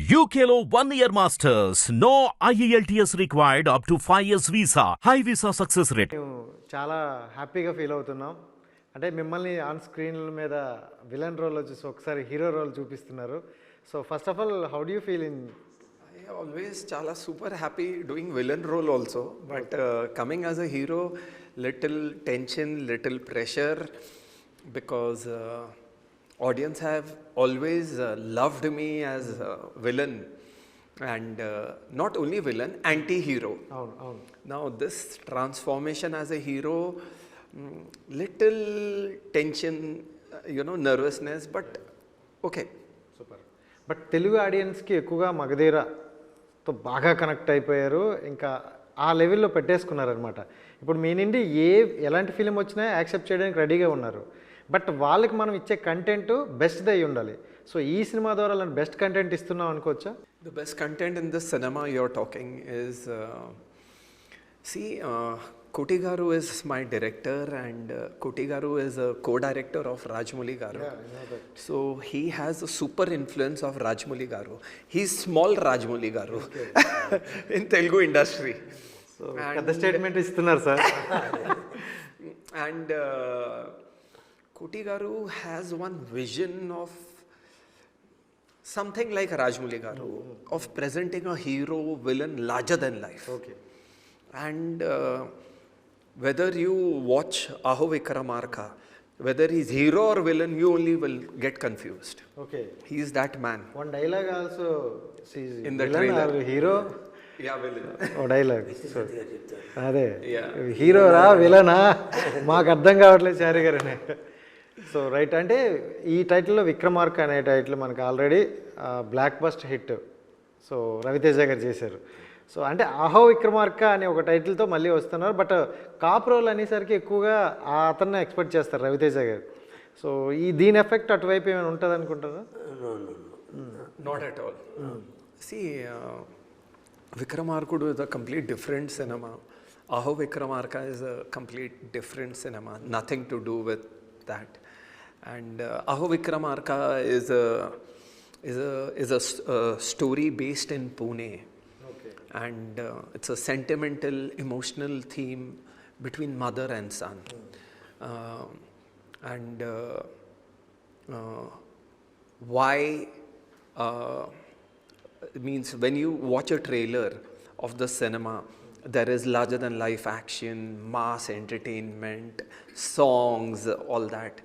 UKLO 1 year masters. No IELTS required up to 5 years visa. High visa success rate. మేము చాలా హ్యాపీగా feel అవుతున్నాం. అంటే మిమ్మల్ని ఆన్ స్క్రీన్ మీద విలన్ రోల్ వచ్చేసి ఒకసారి హీరో రోల్ చూపిస్తున్నారు. So first of all how do you feel in? I always chala super happy doing villain role also, but coming as a hero, little tension, little pressure, because audience have always loved me as a villain, and not only villain, anti-hero. Now this transformation as a hero, little tension, nervousness, but okay. Super. But Telugu ఆడియన్స్కి ఎక్కువగా మగధీరతో బాగా connect అయిపోయారు, ఇంకా ఆ లెవెల్లో పెట్టేసుకున్నారనమాట. ఇప్పుడు మీ నుండి ఎలాంటి ఫిలిం వచ్చినా యాక్సెప్ట్ చేయడానికి రెడీగా ఉన్నారు. బట్ వాళ్ళకి మనం ఇచ్చే కంటెంట్ బెస్ట్ది అయి ఉండాలి. సో ఈ సినిమా ద్వారా అలాంటి బెస్ట్ కంటెంట్ ఇస్తున్నాం అనుకోవచ్చా? The best content in this cinema you're talking is, Koti Garu is my director, and Koti Garu is a co-director of Rajamouli Garu. Yeah, I know that. So he has a super influence of Rajamouli Garu. He's small Rajamouli Garu in Telugu industry. So పెద్ద statement ఇస్తున్నారు sir. And Koti Garu has one vision of something like Rajamouli Garu, of presenting a hero villain larger than life. Okay. And whether you watch Aho Vikramarka, whether he's hero or villain, you only will get confused. Okay. He is that man. One dialogue also In the trailer. Hero Yeah, villain. ఓ dialogue. అదే Yeah. హీరోరా విలనా మాకు అర్థం కావట్లేదు చారి గారని. So right, అంటే ఈ టైటిల్లో విక్రమార్క అనే టైటిల్ మనకు already blockbuster hit. So Ravi Teja గారు చేశారు. సో అంటే అహో విక్రమార్క అనే ఒక టైటిల్తో మళ్ళీ వస్తున్నారు. బట్ కాప్ రోల్ అనేసరికి ఎక్కువగా అతన్ని ఎక్స్పెక్ట్ చేస్తారు రవితేజ గారు. సో దీని ఎఫెక్ట్ అటువైపు ఏమైనా ఉంటుంది అనుకుంటారా? Not at all. See, Vikramarkudu is a complete different cinema. Aho Vikramarka is a complete different cinema. Nothing to do with that. And Aho Vikramarka is a story based in Pune. And it's a sentimental, emotional theme between mother and son. And why means when you watch a trailer of the cinema, there is larger than life action, mass entertainment, songs, all that.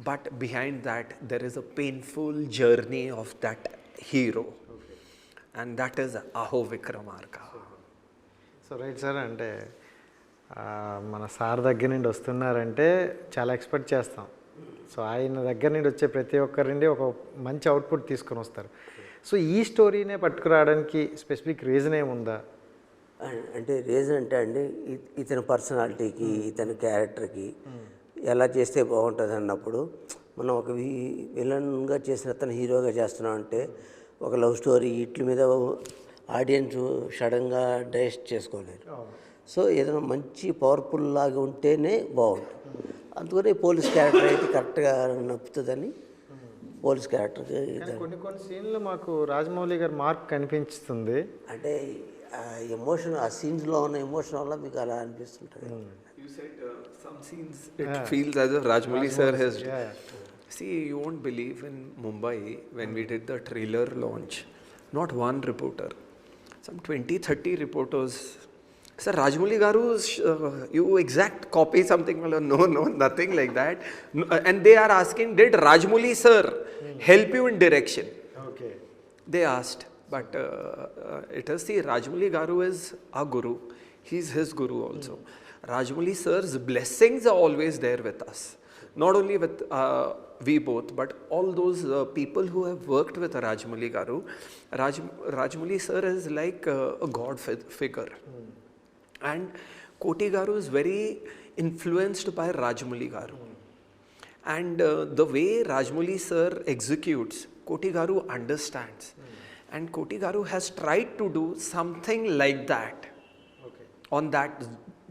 But behind that, there is a painful journey of that hero. And that is Aho Vikramarka. So right sir, అంటే మన sir దగ్గర నుండి వస్తున్నారంటే చాలా expect చేస్తాం. So ఆయన దగ్గర నుండి వచ్చే ప్రతి ఒక్కరి నుండి ఒక మంచి అవుట్పుట్ తీసుకొని వస్తారు. సో ఈ స్టోరీనే పట్టుకురావడానికి స్పెసిఫిక్ రీజన్ ఏముందా? అంటే రీజన్ అంటే అండి, ఇతని పర్సనాలిటీకి, ఇతని క్యారెక్టర్కి ఎలా చేస్తే బాగుంటుంది అన్నప్పుడు, మనం ఒక విలన్గా చేసిన అతను హీరోగా చేస్తున్నాం అంటే ఒక లవ్ స్టోరీ వీటి మీద ఆడియన్స్ సడన్గా డైజెస్ట్ చేసుకోలేరు. సో ఏదైనా మంచి పవర్ఫుల్ లాగా ఉంటేనే బాగుంటుంది. అందుకని పోలీస్ క్యారెక్టర్ అయితే కరెక్ట్గా నప్పుతుందని పోలీస్ క్యారెక్టర్కి. కొన్ని సీన్లు మాకు రాజమౌళి గారి మార్క్ కనిపిస్తుంది. అంటే ఎమోషన్, ఆ సీన్స్లో ఉన్న ఎమోషన్ వల్ల మీకు అలా అనిపిస్తుంటుంది. You said some scenes it feels as if Rajamouli sir has. See, you won't believe, in Mumbai when we did the trailer launch, not one reporter, some 20-30 reporters, sir, Rajamouli Garu, you exact copy something. Well, no, nothing like that. No, and they are asking, did Rajamouli sir help you in direction? Okay. They asked, but it is, see, Rajamouli Garu is our guru. He's his guru also. Rajamouli sir's blessings are always there with us. Not only with we both, but all those people who have worked with Rajamouli Garu. Rajamouli sir is like a god figure. And Koti Garu is very influenced by Rajamouli Garu. And the way Rajamouli sir executes, Koti Garu understands. And Koti Garu has tried to do something like that on that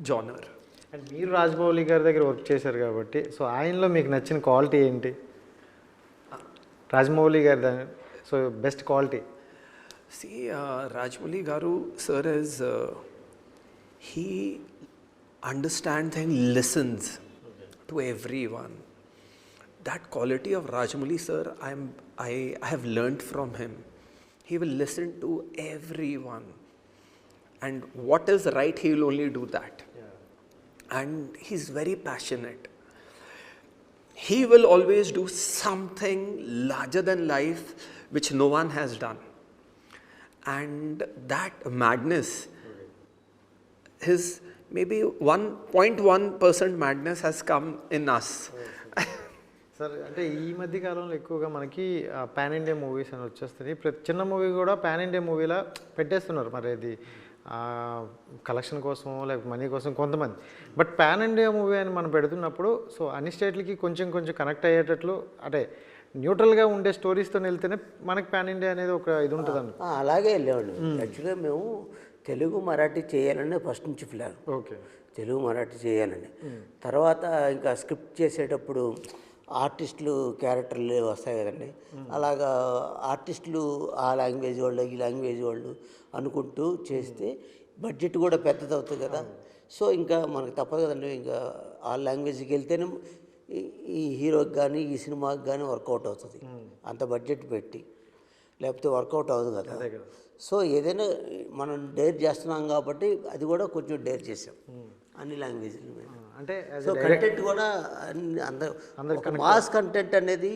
genre. And మీరు రాజమౌళి గారి దగ్గర work చేశారు కాబట్టి, so ఆయనలో మీకు నచ్చిన quality ఏంటి? రాజమౌళి గారి so best quality. See, Rajamouli Garu sir is, he understands and listens to everyone. That quality of Rajamouli sir, I have learnt from him. He will listen to everyone. And what is right, he will only do that. And he's very passionate. He will always do something larger than life which no one has done. And that madness, his maybe 1.1% madness has come in us. Sir అంటే ఈ మధ్య కాలంలో ఎక్కువగా మనకి pan India movies అని వచ్చేస్తుంది. ప్రతి చిన్న మూవీ కూడా పాన్ ఇండియా మూవీలా పెట్టేస్తున్నారు. మరి అది కలెక్షన్ కోసం లేకపోతే మనీ కోసం కొంతమంది. బట్ పాన్ ఇండియా మూవీ అని మనం పెడుతున్నప్పుడు సో అన్ని స్టేట్లకి కొంచెం కొంచెం కనెక్ట్ అయ్యేటట్లు అంటే న్యూట్రల్గా ఉండే స్టోరీస్తో వెళ్తేనే మనకి పాన్ ఇండియా అనేది ఒక ఇది ఉంటుందండి. అలాగే వెళ్ళేవాళ్ళు. యాక్చువల్గా మేము తెలుగు మరాఠీ చేయాలని ఫస్ట్ నుంచి ప్లాన్. ఓకే, తెలుగు మరాఠీ చేయాలని. తర్వాత ఇంకా స్క్రిప్ట్ చేసేటప్పుడు ఆర్టిస్టులు క్యారెక్టర్లు వస్తాయి కదండి. అలాగా ఆర్టిస్టులు ఆ లాంగ్వేజ్ వాళ్ళు ఈ లాంగ్వేజ్ వాళ్ళు అనుకుంటూ చేస్తే బడ్జెట్ కూడా పెద్దది అవుతుంది కదా. సో ఇంకా మనకు తప్పదు కదండి, ఇంకా ఆ లాంగ్వేజ్కి వెళ్తేనే ఈ హీరోకి కానీ ఈ సినిమాకి కానీ వర్కౌట్ అవుతుంది. అంత బడ్జెట్ పెట్టి లేకపోతే వర్కౌట్ అవ్వదు కదా. సో ఏదైనా మనం డేర్ చేస్తున్నాం కాబట్టి అది కూడా కొంచెం డేర్ చేసాం అన్ని లాంగ్వేజ్ల మీద. అంటే సో కంటెంట్ కూడా అందరూ మాస్ కంటెంట్ అనేది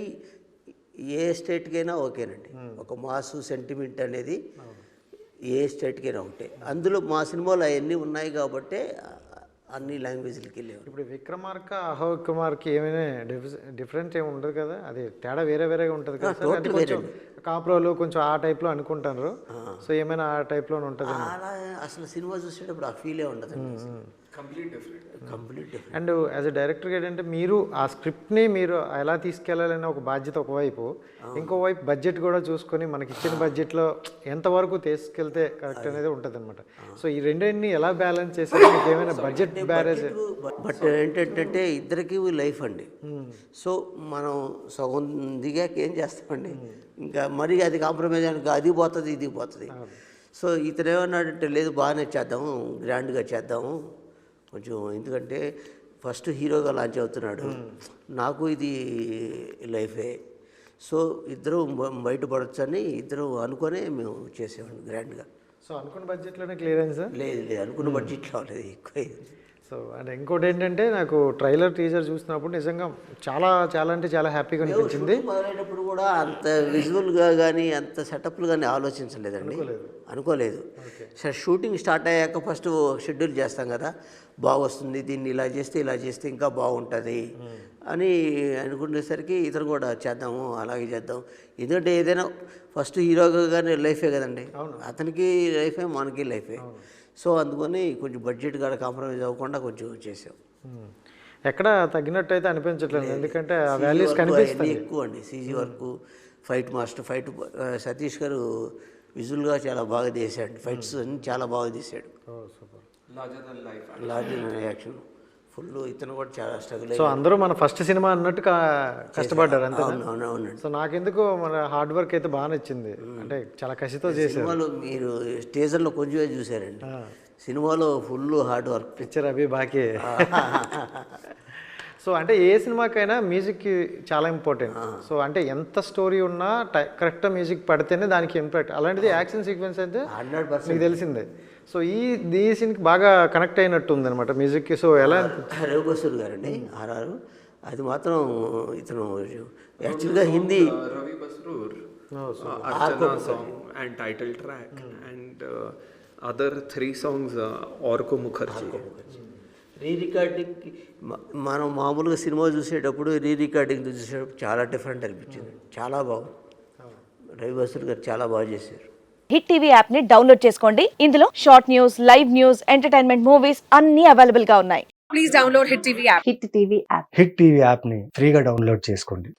ఏ స్టేట్కైనా ఓకేనండి. ఒక మాస్ సెంటిమెంట్ అనేది ఏ స్టేట్కైనా ఒకటే. అందులో మా సినిమాలు అవన్నీ ఉన్నాయి కాబట్టి అన్ని లాంగ్వేజ్లకి వెళ్ళేవారు. ఇప్పుడు విక్రమార్క అహో విక్రమార్క ఏమైనా డిఫరెంట్ ఏమి ఉండదు కదా, అది తేడా వేరే వేరేగా ఉంటుంది కదా సార్. అంటే కొంచెం కాపురాలు కొంచెం ఆ టైప్లో అనుకుంటారు. సో ఏమైనా ఆ టైప్లోనే ఉంటుంది. అలా అసలు సినిమా చూసేటప్పుడు ఆ ఫీలే ఉండదు. Complete different. And as a డైరెక్టర్గా ఏంటంటే మీరు ఆ స్క్రిప్ట్ని మీరు ఎలా తీసుకెళ్లాలనే ఒక బాధ్యత ఒకవైపు, ఇంకోవైపు బడ్జెట్ కూడా చూసుకొని మనకి ఇచ్చిన బడ్జెట్లో ఎంతవరకు తీసుకెళ్తే కరెక్ట్ అనేది ఉంటుంది అనమాట. సో ఈ రెండింటిని ఎలా బ్యాలెన్స్ చేస్తే మీకు ఏమైనా బడ్జెట్ బ్యారేజ్? బట్ ఏంటంటే ఇద్దరికి లైఫ్ అండి. సో మనం సగం దిగాక ఏం చేస్తామండి, ఇంకా మరి అది కాంప్రమైజ్ అని అది పోతుంది ఇది పోతుంది. సో ఇతను ఏమన్నాడంటే లేదు బాగానే చేద్దాము, గ్రాండ్గా చేద్దాము కొంచెం, ఎందుకంటే ఫస్ట్ హీరోగా లాంచ్ అవుతున్నాడు, నాకు ఇది లైఫే. సో ఇద్దరు బయటపడచ్చు అని ఇద్దరు అనుకునే మేము చేసేవాళ్ళం గ్రాండ్గా. సో అనుకున్న బడ్జెట్లోనే క్లియర్ అయింది సార్? లేదు లేదు, అనుకున్న బడ్జెట్లో లేదు, ఎక్కువ. సో అంటే ఇంకోటి ఏంటంటే నాకు ట్రైలర్ టీజర్ చూసినప్పుడు నిజంగా చాలా చాలా అంటే చాలా హ్యాపీగా అనిపించింది. మొదలైనప్పుడు కూడా అంత విజువల్గా కానీ అంత సెటప్లు కానీ ఆలోచించలేదండి, అనుకోలేదు. సరే షూటింగ్ స్టార్ట్ అయ్యాక ఫస్ట్ షెడ్యూల్ చేస్తాం కదా, బాగొస్తుంది దీన్ని ఇలా చేస్తే ఇంకా బాగుంటుంది అని అనుకునేసరికి ఇతను కూడా చేద్దాము అలాగే చేద్దాం. ఎందుకంటే ఏదైనా ఫస్ట్ హీరోగా కానీ లైఫే కదండి, అతనికి లైఫే మనకి లైఫే. సో అందుకని కొంచెం బడ్జెట్ కూడా కాంప్రమైజ్ అవ్వకుండా కొంచెం చేసాం. ఎక్కడ తగ్గినట్టు అయితే అనిపించట్లేదు, ఎందుకంటే ఆ వాల్యూస్ కనిపిస్తాయి ఎక్కువ అండి. CG work, fight master, Satish గారు విజువల్గా చాలా బాగా తీసాడు, ఫైట్స్ అన్ని చాలా బాగా తీసాడు. Larger than action full. ఇతను కూడా చాలా స్ట్రగుల్. సో అందరూ మన ఫస్ట్ సినిమా అన్నట్టు కష్టపడ్డారు అంతే. అవునండి. సో నాకెందుకు మన హార్డ్ వర్క్ అయితే బాగా నచ్చింది, అంటే చాలా కసితో చేశారు. సినిమాలో మీరు టీజర్లో కొంచెమే చూసారండి, సినిమాలో ఫుల్ హార్డ్ వర్క్. పిక్చర్ అవి బాకీ. సో అంటే ఏ సినిమాకైనా మ్యూజిక్ చాలా ఇంపార్టెంట్. సో అంటే ఎంత స్టోరీ ఉన్నా కరెక్ట్ మ్యూజిక్ పడితేనే దానికి ఇంపాక్ట్. అలాంటిది యాక్షన్ సీక్వెన్స్ అయితే 100% మీకు తెలిసిందే. సో ఈ సీన్కి బాగా కనెక్ట్ అయినట్టు ఉంది అనమాట మ్యూజిక్కి. సో ఎలా రవి బసూర్ గారండి ఆర్ఆర్, అది మాత్రం ఇతను యాక్చువల్గా Hindi Ravi Basroor, Archana song and title track and other 3 songs Orko Mukherjee. రీరికార్డింగ్కి మనం మామూలుగా సినిమా చూసేటప్పుడు రీరికార్డింగ్ చూసేటప్పుడు చాలా డిఫరెంట్ అనిపించింది, చాలా బాగుంది. రవి బసూర్ గారు చాలా బాగా చేశారు. హిట్ టీవీ యాప్ ని డౌన్లోడ్ చేసుకోండి. ఇందులో short news, live news, entertainment movies అన్ని అవైలబుల్ గా ఉన్నాయి. Please download Hit TV app. Hit TV app. Hit TV యాప్ని ఫ్రీగా డౌన్లోడ్ చేసుకోండి.